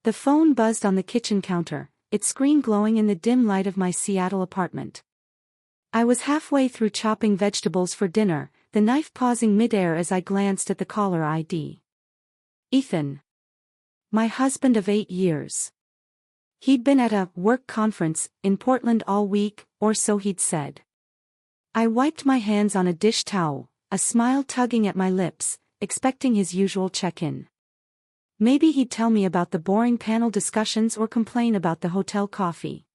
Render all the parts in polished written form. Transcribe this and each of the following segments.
The phone buzzed on the kitchen counter, its screen glowing in the dim light of my Seattle apartment. I was halfway through chopping vegetables for dinner, the knife pausing mid-air as I glanced at the caller ID. Ethan. My husband of 8 years. He'd been at a work conference in Portland all week, or so he'd said. I wiped my hands on a dish towel, a smile tugging at my lips, expecting his usual check-in. Maybe he'd tell me about the boring panel discussions or complain about the hotel coffee.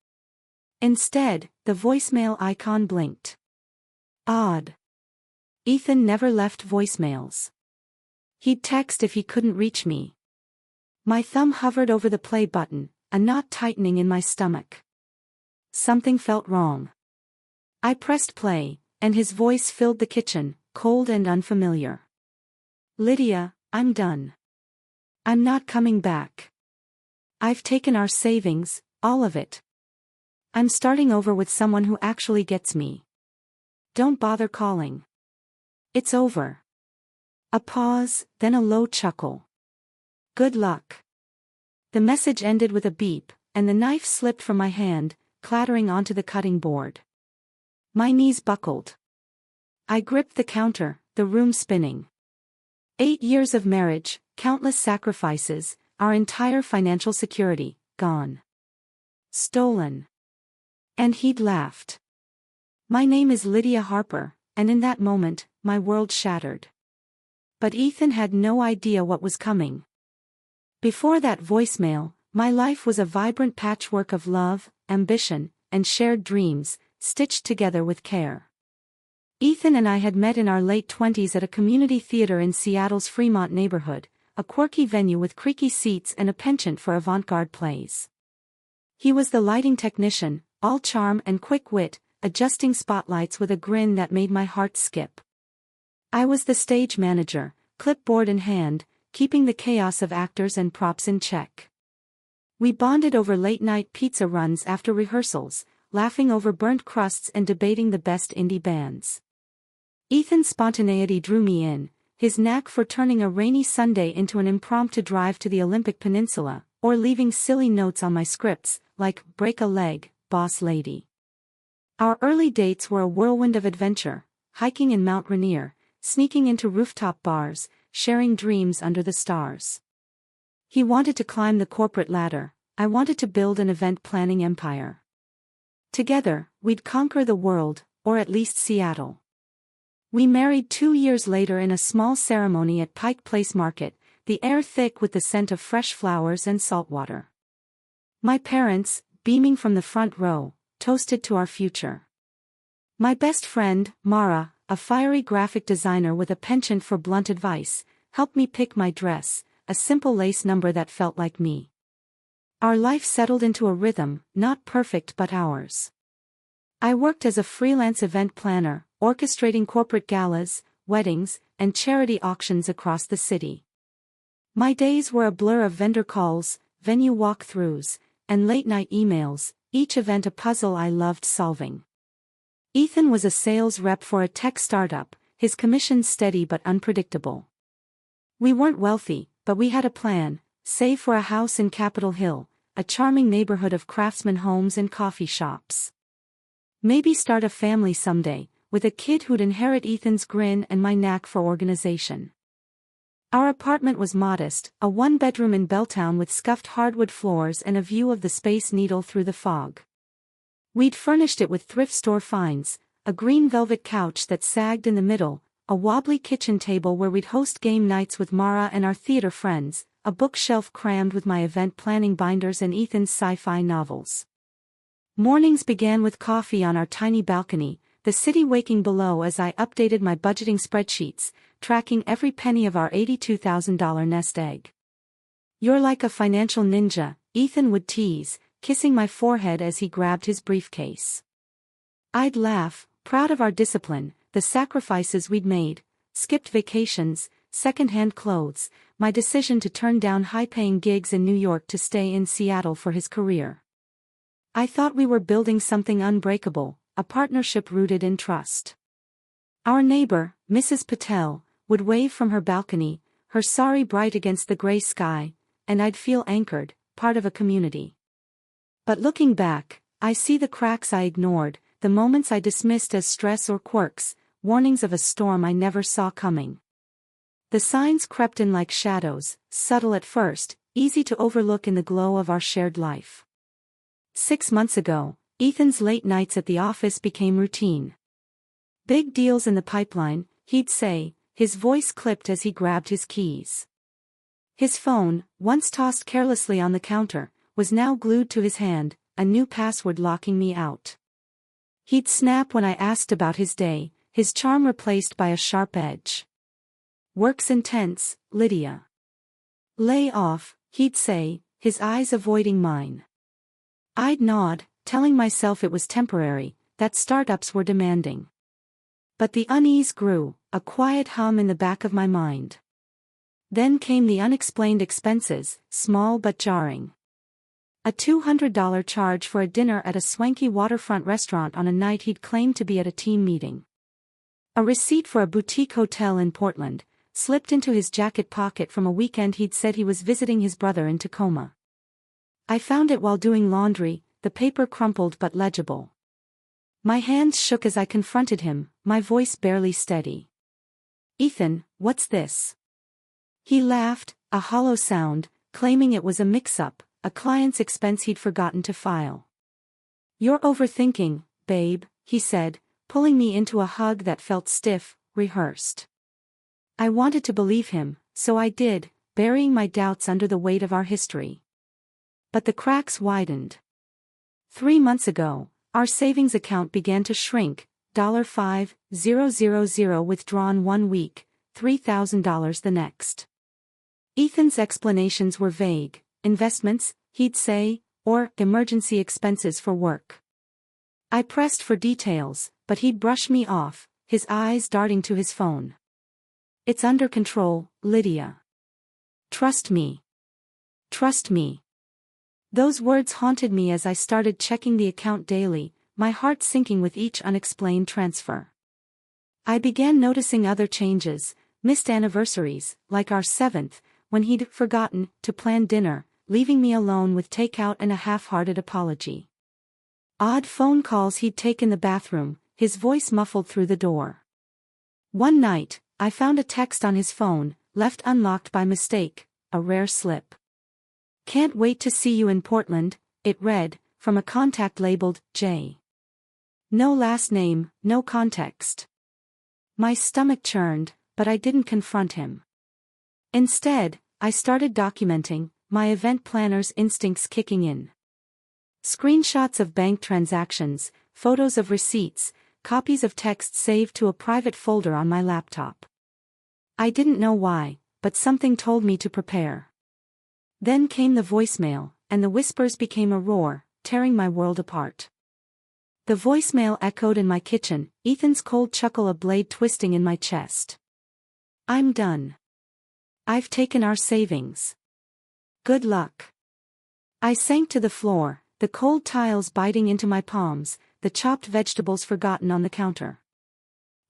Instead, the voicemail icon blinked. Odd. Ethan never left voicemails. He'd text if he couldn't reach me. My thumb hovered over the play button, a knot tightening in my stomach. Something felt wrong. I pressed play, and his voice filled the kitchen, cold and unfamiliar. Lydia, I'm done. I'm not coming back. I've taken our savings, all of it. I'm starting over with someone who actually gets me. Don't bother calling. It's over. A pause, then a low chuckle. Good luck. The message ended with a beep, and the knife slipped from my hand, clattering onto the cutting board. My knees buckled. I gripped the counter, the room spinning. 8 years of marriage, countless sacrifices, our entire financial security, gone. Stolen. And he'd laughed. My name is Lydia Harper, and in that moment, my world shattered. But Ethan had no idea what was coming. Before that voicemail, my life was a vibrant patchwork of love, ambition, and shared dreams, stitched together with care. Ethan and I had met in our late 20s at a community theater in Seattle's Fremont neighborhood, a quirky venue with creaky seats and a penchant for avant-garde plays. He was the lighting technician, all charm and quick wit, adjusting spotlights with a grin that made my heart skip. I was the stage manager, clipboard in hand, keeping the chaos of actors and props in check. We bonded over late-night pizza runs after rehearsals, laughing over burnt crusts and debating the best indie bands. Ethan's spontaneity drew me in, his knack for turning a rainy Sunday into an impromptu drive to the Olympic Peninsula, or leaving silly notes on my scripts, like, break a leg, boss lady. Our early dates were a whirlwind of adventure, hiking in Mount Rainier, sneaking into rooftop bars, sharing dreams under the stars. He wanted to climb the corporate ladder, I wanted to build an event planning empire. Together, we'd conquer the world, or at least Seattle. We married 2 years later in a small ceremony at Pike Place Market, the air thick with the scent of fresh flowers and saltwater. My parents, beaming from the front row, toasted to our future. My best friend, Mara, a fiery graphic designer with a penchant for blunt advice, helped me pick my dress, a simple lace number that felt like me. Our life settled into a rhythm, not perfect but ours. I worked as a freelance event planner, orchestrating corporate galas, weddings, and charity auctions across the city. My days were a blur of vendor calls, venue walkthroughs, and late-night emails, each event a puzzle I loved solving. Ethan was a sales rep for a tech startup, his commissions steady but unpredictable. We weren't wealthy, but we had a plan: save for a house in Capitol Hill, a charming neighborhood of craftsman homes and coffee shops. Maybe start a family someday, with a kid who'd inherit Ethan's grin and my knack for organization. Our apartment was modest, a one-bedroom in Belltown with scuffed hardwood floors and a view of the Space Needle through the fog. We'd furnished it with thrift store finds, a green velvet couch that sagged in the middle, a wobbly kitchen table where we'd host game nights with Mara and our theater friends, a bookshelf crammed with my event planning binders and Ethan's sci-fi novels. Mornings began with coffee on our tiny balcony, the city waking below as I updated my budgeting spreadsheets, tracking every penny of our $82,000 nest egg. "You're like a financial ninja," Ethan would tease, kissing my forehead as he grabbed his briefcase. I'd laugh, proud of our discipline, the sacrifices we'd made, skipped vacations, second-hand clothes, my decision to turn down high-paying gigs in New York to stay in Seattle for his career. I thought we were building something unbreakable, a partnership rooted in trust. Our neighbor, Mrs. Patel, would wave from her balcony, her sari bright against the gray sky, and I'd feel anchored, part of a community. But looking back, I see the cracks I ignored, the moments I dismissed as stress or quirks, warnings of a storm I never saw coming. The signs crept in like shadows, subtle at first, easy to overlook in the glow of our shared life. 6 months ago, Ethan's late nights at the office became routine. "Big deals in the pipeline," he'd say, his voice clipped as he grabbed his keys. His phone, once tossed carelessly on the counter, was now glued to his hand, a new password locking me out. He'd snap when I asked about his day, his charm replaced by a sharp edge. "Work's intense, Lydia." "Lay off," he'd say, his eyes avoiding mine. I'd nod, telling myself it was temporary, that startups were demanding. But the unease grew, a quiet hum in the back of my mind. Then came the unexplained expenses, small but jarring. A $200 charge for a dinner at a swanky waterfront restaurant on a night he'd claimed to be at a team meeting. A receipt for a boutique hotel in Portland, slipped into his jacket pocket from a weekend he'd said he was visiting his brother in Tacoma. I found it while doing laundry, the paper crumpled but legible. My hands shook as I confronted him, my voice barely steady. "Ethan, what's this?" He laughed, a hollow sound, claiming it was a mix-up, a client's expense he'd forgotten to file. "You're overthinking, babe," he said, pulling me into a hug that felt stiff, rehearsed. I wanted to believe him, so I did, burying my doubts under the weight of our history. But the cracks widened. 3 months ago, our savings account began to shrink, $5,000 withdrawn 1 week, $3,000 the next. Ethan's explanations were vague: investments, he'd say, or emergency expenses for work. I pressed for details, but he'd brush me off, his eyes darting to his phone. "It's under control, Lydia. Trust me. Trust me." Those words haunted me as I started checking the account daily, my heart sinking with each unexplained transfer. I began noticing other changes, missed anniversaries, like our 7th, when he'd forgotten to plan dinner, leaving me alone with takeout and a half-hearted apology. Odd phone calls he'd take in the bathroom, his voice muffled through the door. One night, I found a text on his phone, left unlocked by mistake, a rare slip. "Can't wait to see you in Portland," it read, from a contact labeled J. No last name, no context. My stomach churned, but I didn't confront him. Instead, I started documenting, my event planner's instincts kicking in. Screenshots of bank transactions, photos of receipts, copies of texts saved to a private folder on my laptop. I didn't know why, but something told me to prepare. Then came the voicemail, and the whispers became a roar, tearing my world apart. The voicemail echoed in my kitchen, Ethan's cold chuckle a blade twisting in my chest. "I'm done. I've taken our savings. Good luck." I sank to the floor, the cold tiles biting into my palms, the chopped vegetables forgotten on the counter.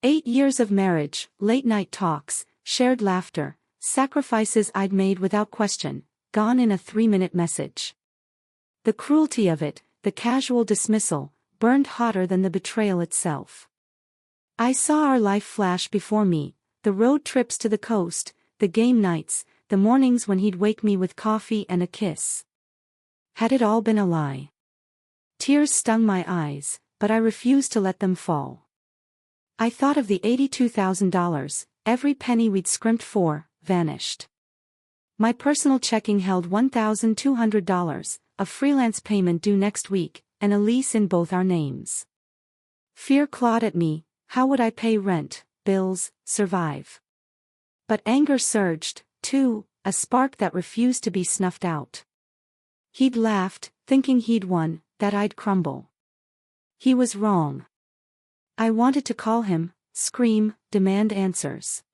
8 years of marriage, late-night talks, shared laughter, sacrifices I'd made without question, gone in a 3-minute message. The cruelty of it, the casual dismissal, burned hotter than the betrayal itself. I saw our life flash before me, the road trips to the coast, the game nights, the mornings when he'd wake me with coffee and a kiss. Had it all been a lie? Tears stung my eyes, but I refused to let them fall. I thought of the $82,000, every penny we'd scrimped for, vanished. My personal checking held $1,200, a freelance payment due next week, and a lease in both our names. Fear clawed at me. How would I pay rent, bills, survive? But anger surged, too, a spark that refused to be snuffed out. He'd laughed, thinking he'd won, that I'd crumble. He was wrong. I wanted to call him, scream, demand answers.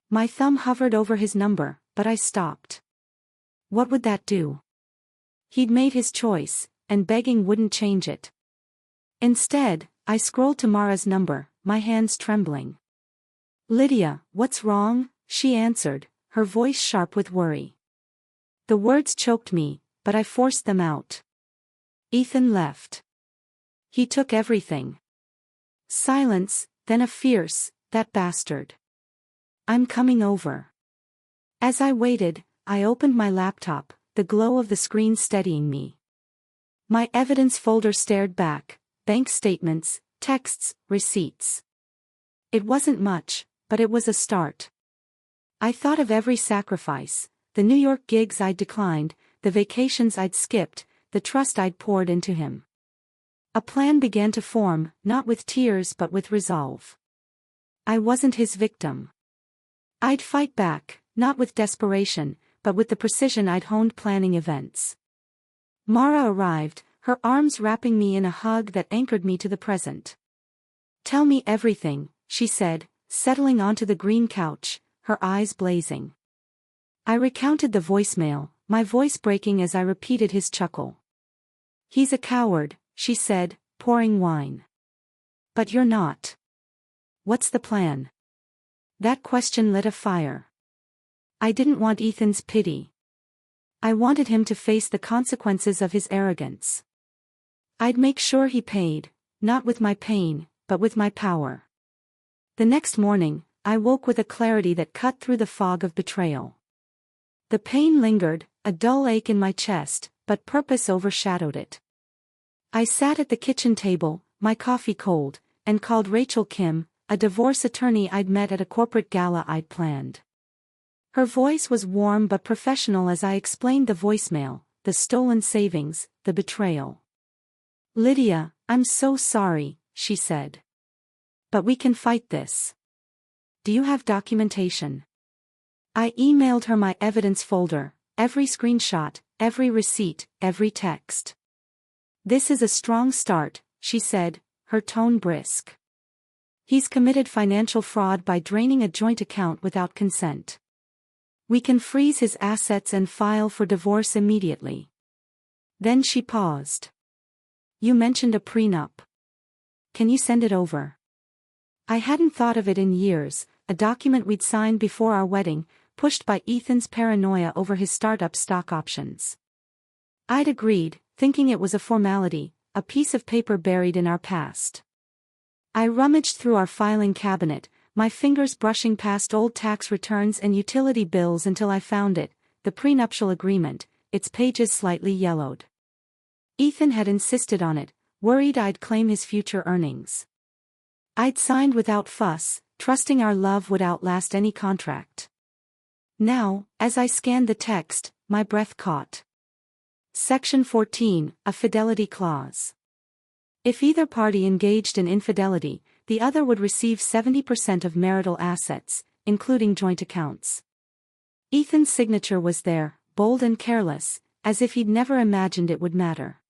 My thumb hovered over his number, but I stopped. What would that do? He'd made his choice, and begging wouldn't change it. Instead, I scrolled to Mara's number, my hands trembling. "Lydia, what's wrong?" she answered, her voice sharp with worry. The words choked me, but I forced them out. Ethan left. He took everything. Silence, then a fierce, "That bastard. I'm coming over." As I waited, I opened my laptop, the glow of the screen steadying me. My evidence folder stared back, bank statements, texts, receipts. It wasn't much, but it was a start. I thought of every sacrifice, the New York gigs I'd declined, the vacations I'd skipped, the trust I'd poured into him. A plan began to form, not with tears but with resolve. I wasn't his victim. I'd fight back, not with desperation, but with the precision I'd honed planning events. Mara arrived, her arms wrapping me in a hug that anchored me to the present. "Tell me everything," she said, settling onto the green couch, her eyes blazing. I recounted the voicemail, my voice breaking as I repeated his chuckle. "He's a coward," she said, pouring wine. "But you're not. What's the plan?" That question lit a fire. I didn't want Ethan's pity. I wanted him to face the consequences of his arrogance. I'd make sure he paid, not with my pain, but with my power. The next morning, I woke with a clarity that cut through the fog of betrayal. The pain lingered, a dull ache in my chest, but purpose overshadowed it. I sat at the kitchen table, my coffee cold, and called Rachel Kim, a divorce attorney I'd met at a corporate gala I'd planned. Her voice was warm but professional as I explained the voicemail, the stolen savings, the betrayal. "Lydia, I'm so sorry," she said. "But we can fight this. Do you have documentation?" I emailed her my evidence folder, every screenshot, every receipt, every text. "This is a strong start," she said, her tone brisk. "He's committed financial fraud by draining a joint account without consent. We can freeze his assets and file for divorce immediately." Then she paused. "You mentioned a prenup. Can you send it over?" I hadn't thought of it in years, a document we'd signed before our wedding, pushed by Ethan's paranoia over his startup stock options. I'd agreed, thinking it was a formality, a piece of paper buried in our past. I rummaged through our filing cabinet, my fingers brushing past old tax returns and utility bills until I found it, the prenuptial agreement, its pages slightly yellowed. Ethan had insisted on it, worried I'd claim his future earnings. I'd signed without fuss, trusting our love would outlast any contract. Now, as I scanned the text, my breath caught. Section 14, a fidelity clause. If either party engaged in infidelity, the other would receive 70% of marital assets, including joint accounts. Ethan's signature was there, bold and careless, as if he'd never imagined it would matter.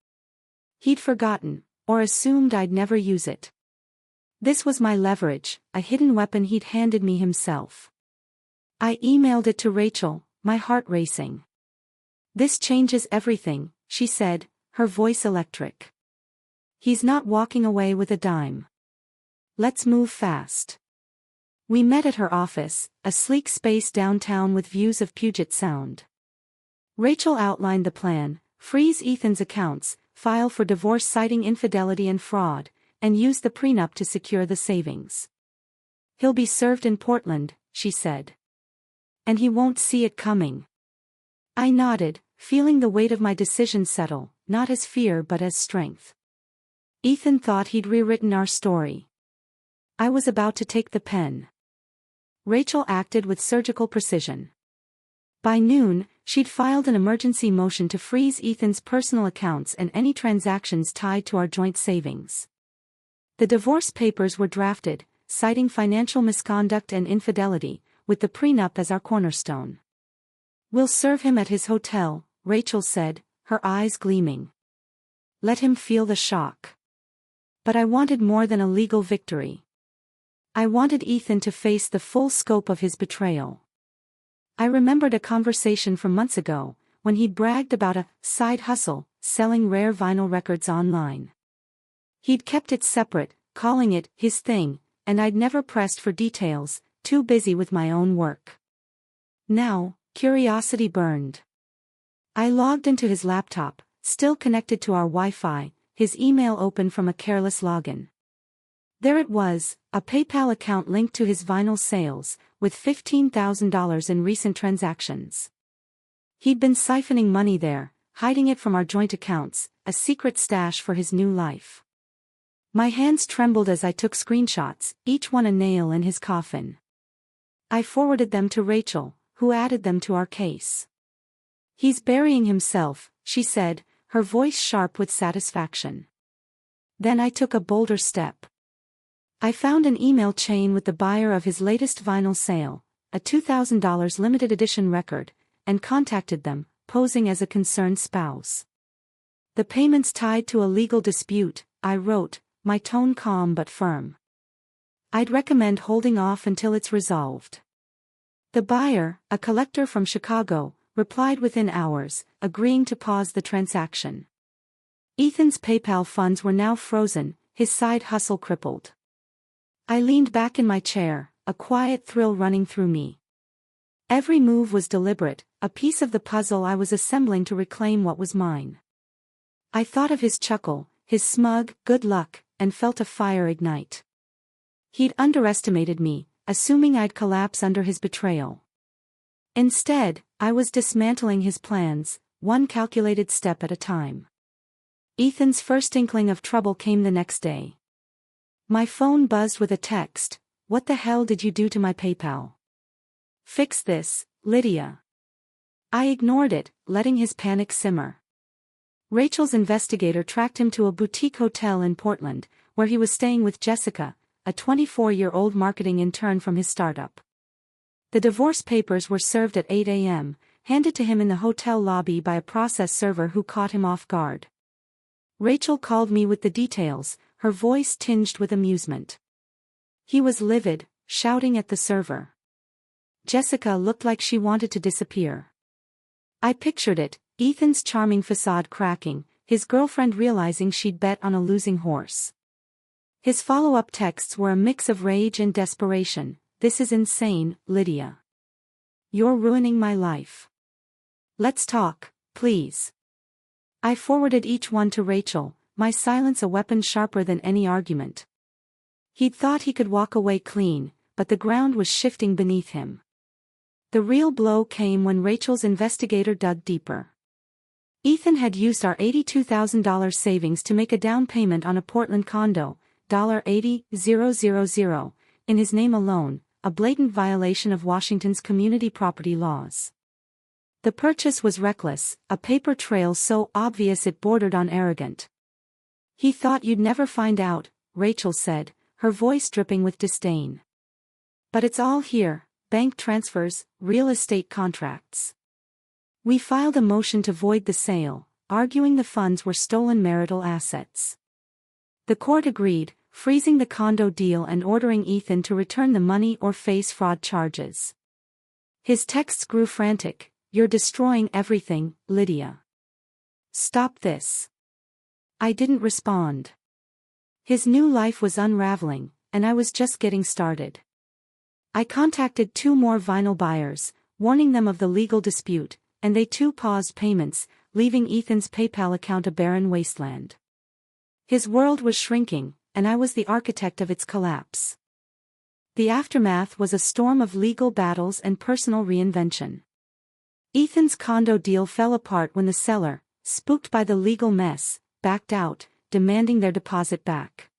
He'd forgotten, or assumed I'd never use it. This was my leverage, a hidden weapon he'd handed me himself. I emailed it to Rachel, my heart racing. "This changes everything," she said, her voice electric. "He's not walking away with a dime. Let's move fast." We met at her office, a sleek space downtown with views of Puget Sound. Rachel outlined the plan: freeze Ethan's accounts, file for divorce citing infidelity and fraud, and use the prenup to secure the savings. "He'll be served in Portland," she said. "And he won't see it coming." I nodded, feeling the weight of my decision settle, not as fear but as strength. Ethan thought he'd rewritten our story. I was about to take the pen. Rachel acted with surgical precision. By noon, she'd filed an emergency motion to freeze Ethan's personal accounts and any transactions tied to our joint savings. The divorce papers were drafted, citing financial misconduct and infidelity, with the prenup as our cornerstone. "We'll serve him at his hotel," Rachel said, her eyes gleaming. "Let him feel the shock." But I wanted more than a legal victory. I wanted Ethan to face the full scope of his betrayal. I remembered a conversation from months ago, when he bragged about a side hustle, selling rare vinyl records online. He'd kept it separate, calling it his thing, and I'd never pressed for details, too busy with my own work. Now, curiosity burned. I logged into his laptop, still connected to our Wi-Fi, his email open from a careless login. There it was, a PayPal account linked to his vinyl sales, with $15,000 in recent transactions. He'd been siphoning money there, hiding it from our joint accounts, a secret stash for his new life. My hands trembled as I took screenshots, each one a nail in his coffin. I forwarded them to Rachel, who added them to our case. "He's burying himself," she said, her voice sharp with satisfaction. Then I took a bolder step. I found an email chain with the buyer of his latest vinyl sale, a $2,000 limited edition record, and contacted them, posing as a concerned spouse. "The payment's tied to a legal dispute," I wrote, my tone calm but firm. "I'd recommend holding off until it's resolved." The buyer, a collector from Chicago, replied within hours, agreeing to pause the transaction. Ethan's PayPal funds were now frozen, his side hustle crippled. I leaned back in my chair, a quiet thrill running through me. Every move was deliberate, a piece of the puzzle I was assembling to reclaim what was mine. I thought of his chuckle, his smug, "good luck," and felt a fire ignite. He'd underestimated me, assuming I'd collapse under his betrayal. Instead, I was dismantling his plans, one calculated step at a time. Ethan's first inkling of trouble came the next day. My phone buzzed with a text, "What the hell did you do to my PayPal? Fix this, Lydia." I ignored it, letting his panic simmer. Rachel's investigator tracked him to a boutique hotel in Portland, where he was staying with Jessica, a 24-year-old marketing intern from his startup. The divorce papers were served at 8 a.m., handed to him in the hotel lobby by a process server who caught him off guard. Rachel called me with the details, her voice tinged with amusement. He was livid, shouting at the server. Jessica looked like she wanted to disappear. I pictured it, Ethan's charming facade cracking, his girlfriend realizing she'd bet on a losing horse. His follow-up texts were a mix of rage and desperation. "This is insane, Lydia. You're ruining my life. Let's talk, please." I forwarded each one to Rachel, my silence a weapon sharper than any argument. He'd thought he could walk away clean, but the ground was shifting beneath him. The real blow came when Rachel's investigator dug deeper. Ethan had used our $82,000 savings to make a down payment on a Portland condo, $80,000, in his name alone, a blatant violation of Washington's community property laws. The purchase was reckless, a paper trail so obvious it bordered on arrogant. "He thought you'd never find out," Rachel said, her voice dripping with disdain. "But it's all here, bank transfers, real estate contracts." We filed a motion to void the sale, arguing the funds were stolen marital assets. The court agreed, freezing the condo deal and ordering Ethan to return the money or face fraud charges. His texts grew frantic, "You're destroying everything, Lydia. Stop this." I didn't respond. His new life was unraveling, and I was just getting started. I contacted 2 more vinyl buyers, warning them of the legal dispute, and they too paused payments, leaving Ethan's PayPal account a barren wasteland. His world was shrinking, and I was the architect of its collapse. The aftermath was a storm of legal battles and personal reinvention. Ethan's condo deal fell apart when the seller, spooked by the legal mess, backed out, demanding their deposit back.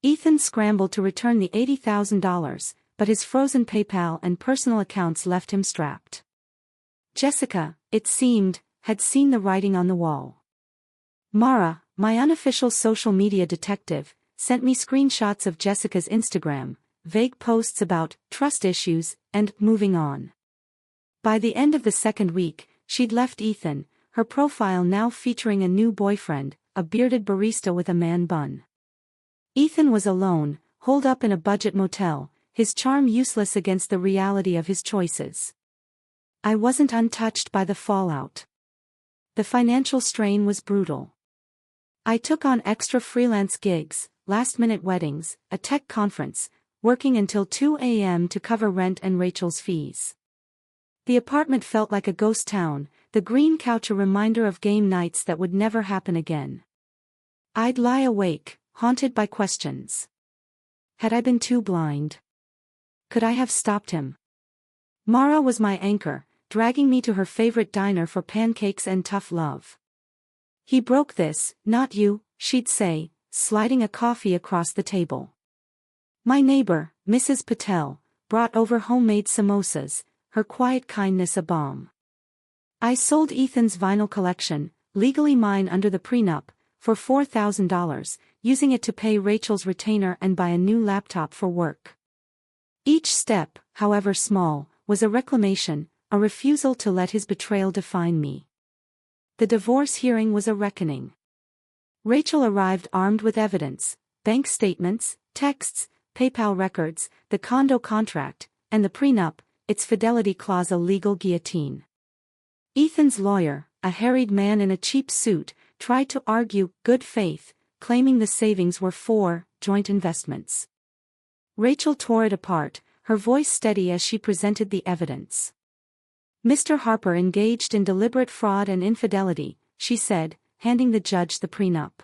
Ethan scrambled to return the $80,000, but his frozen PayPal and personal accounts left him strapped. Jessica, it seemed, had seen the writing on the wall. Mara, my unofficial social media detective, sent me screenshots of Jessica's Instagram, vague posts about trust issues and moving on. By the end of the second week, she'd left Ethan, her profile now featuring a new boyfriend, a bearded barista with a man bun. Ethan was alone, holed up in a budget motel, his charm useless against the reality of his choices. I wasn't untouched by the fallout. The financial strain was brutal. I took on extra freelance gigs, last-minute weddings, a tech conference, working until 2 a.m. to cover rent and Rachel's fees. The apartment felt like a ghost town, the green couch a reminder of game nights that would never happen again. I'd lie awake, haunted by questions. Had I been too blind? Could I have stopped him? Mara was my anchor, dragging me to her favorite diner for pancakes and tough love. He broke this, not you, she'd say, sliding a coffee across the table. My neighbor, Mrs. Patel, brought over homemade samosas, her quiet kindness a balm. I sold Ethan's vinyl collection, legally mine under the prenup, for $4,000, using it to pay Rachel's retainer and buy a new laptop for work. Each step, however small, was a reclamation, a refusal to let his betrayal define me. The divorce hearing was a reckoning. Rachel arrived armed with evidence, bank statements, texts, PayPal records, the condo contract, and the prenup, its fidelity clause a legal guillotine. Ethan's lawyer, a harried man in a cheap suit, tried to argue good faith, claiming the savings were for joint investments. Rachel tore it apart, her voice steady as she presented the evidence. Mr. Harper engaged in deliberate fraud and infidelity, she said, handing the judge the prenup.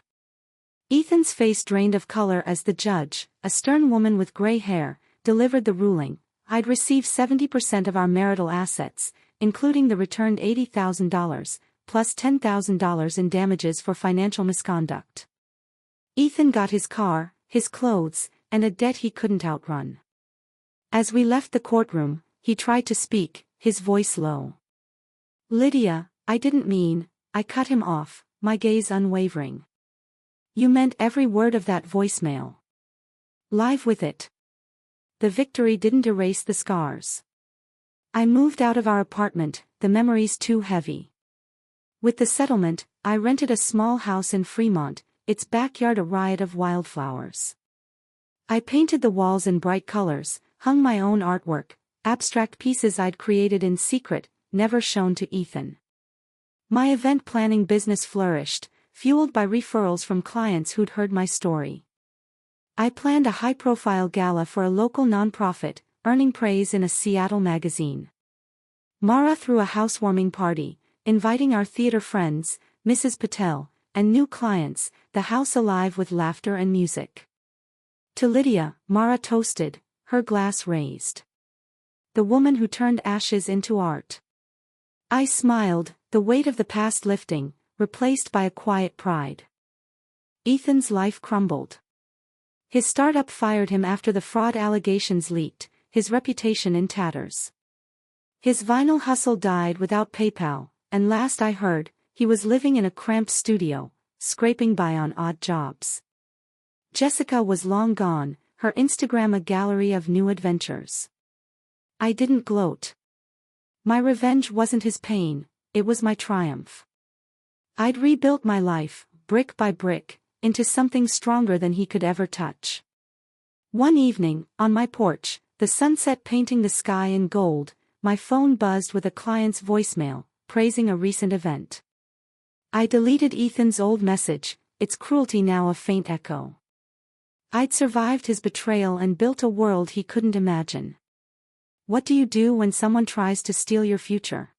Ethan's face drained of color as the judge, a stern woman with gray hair, delivered the ruling. I'd receive 70% of our marital assets, including the returned $80,000, plus $10,000 in damages for financial misconduct. Ethan got his car, his clothes, and a debt he couldn't outrun. As we left the courtroom, he tried to speak, his voice low. Lydia, I didn't mean, I cut him off, my gaze unwavering. You meant every word of that voicemail. Live with it. The victory didn't erase the scars. I moved out of our apartment, the memories too heavy. With the settlement, I rented a small house in Fremont, its backyard a riot of wildflowers. I painted the walls in bright colors, hung my own artwork, abstract pieces I'd created in secret, never shown to Ethan. My event planning business flourished, fueled by referrals from clients who'd heard my story. I planned a high-profile gala for a local nonprofit, earning praise in a Seattle magazine. Mara threw a housewarming party, inviting our theater friends, Mrs. Patel, and new clients, the house alive with laughter and music. To Lydia, Mara toasted, her glass raised. The woman who turned ashes into art. I smiled, the weight of the past lifting, replaced by a quiet pride. Ethan's life crumbled. His startup fired him after the fraud allegations leaked, his reputation in tatters. His vinyl hustle died without PayPal, and last I heard, he was living in a cramped studio, scraping by on odd jobs. Jessica was long gone, her Instagram a gallery of new adventures. I didn't gloat. My revenge wasn't his pain, it was my triumph. I'd rebuilt my life, brick by brick, into something stronger than he could ever touch. One evening, on my porch, the sunset painting the sky in gold, my phone buzzed with a client's voicemail, praising a recent event. I deleted Ethan's old message, its cruelty now a faint echo. I'd survived his betrayal and built a world he couldn't imagine. What do you do when someone tries to steal your future?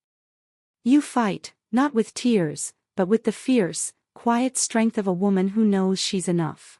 You fight, not with tears, but with the fierce, quiet strength of a woman who knows she's enough.